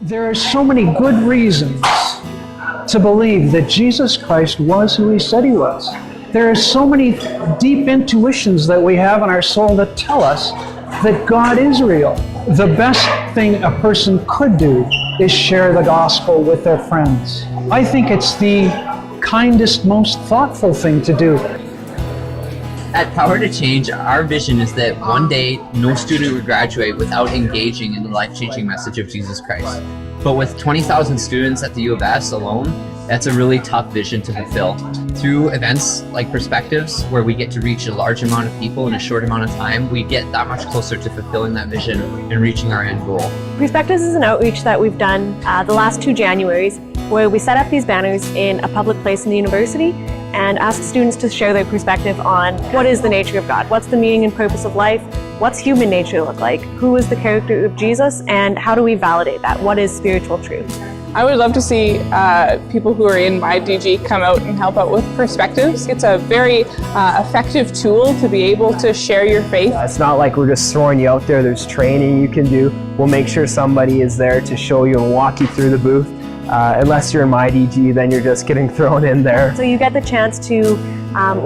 There are so many good reasons to believe that Jesus Christ was who he said he was. There are so many deep intuitions that we have in our soul that tell us that God is real. The best thing a person could do is share the gospel with their friends. I think it's the kindest, most thoughtful thing to do. At Power to Change, our vision is that one day no student would graduate without engaging in the life-changing message of Jesus Christ. But with 20,000 students at the U of S alone, that's a really tough vision to fulfill. Through events like Perspectives, where we get to reach a large amount of people in a short amount of time, we get that much closer to fulfilling that vision and reaching our end goal. Perspectives is an outreach that we've done the last 2 Januaries, where we set up these banners in a public place in the university and ask students to share their perspective on what is the nature of God, what's the meaning and purpose of life, what's human nature look like, who is the character of Jesus, and how do we validate that, what is spiritual truth. I would love to see people who are in my DG come out and help out with Perspectives. It's a very effective tool to be able to share your faith. It's not like we're just throwing you out there. There's training you can do. We'll make sure somebody is there to show you and walk you through the booth. Unless you're in my DG, then you're just getting thrown in there. So you get the chance to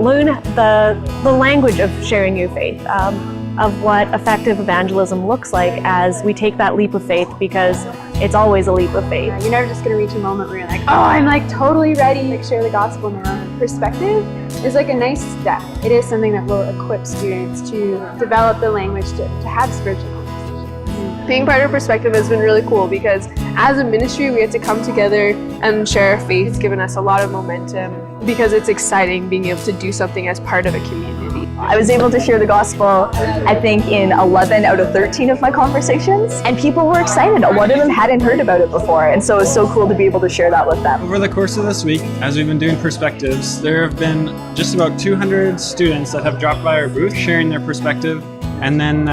learn the language of sharing your faith, of what effective evangelism looks like as we take that leap of faith, because it's always a leap of faith. You're never just going to reach a moment where you're like, oh, I'm like totally ready to share the gospel now. Perspective is like a nice step. It is something that will equip students to develop the language to have spiritual conversations. Being part of Perspective has been really cool because as a ministry we get to come together and share our faith. It's given us a lot of momentum because it's exciting being able to do something as part of a community. I was able to share the gospel, I think, in 11 out of 13 of my conversations, and people were excited. A lot of them hadn't heard about it before, and so it was so cool to be able to share that with them. Over the course of this week, as we've been doing Perspectives, there have been just about 200 students that have dropped by our booth sharing their perspective, and then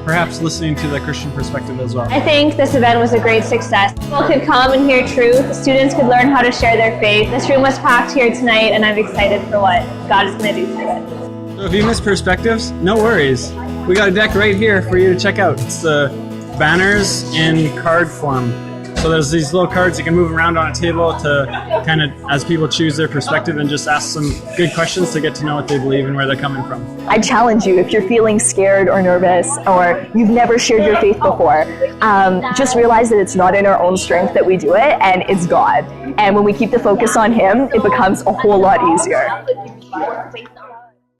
perhaps listening to the Christian perspective as well. I think this event was a great success. People could come and hear truth. Students could learn how to share their faith. This room was packed here tonight, and I'm excited for what God is going to do through it. So if you missed Perspectives, no worries. We got a deck right here for you to check out. It's the banners in card form. So there's these little cards you can move around on a table to kind of, as people choose their perspective, and just ask some good questions to get to know what they believe and where they're coming from. I challenge you, if you're feeling scared or nervous or you've never shared your faith before, just realize that it's not in our own strength that we do it, and it's God. And when we keep the focus on Him, it becomes a whole lot easier.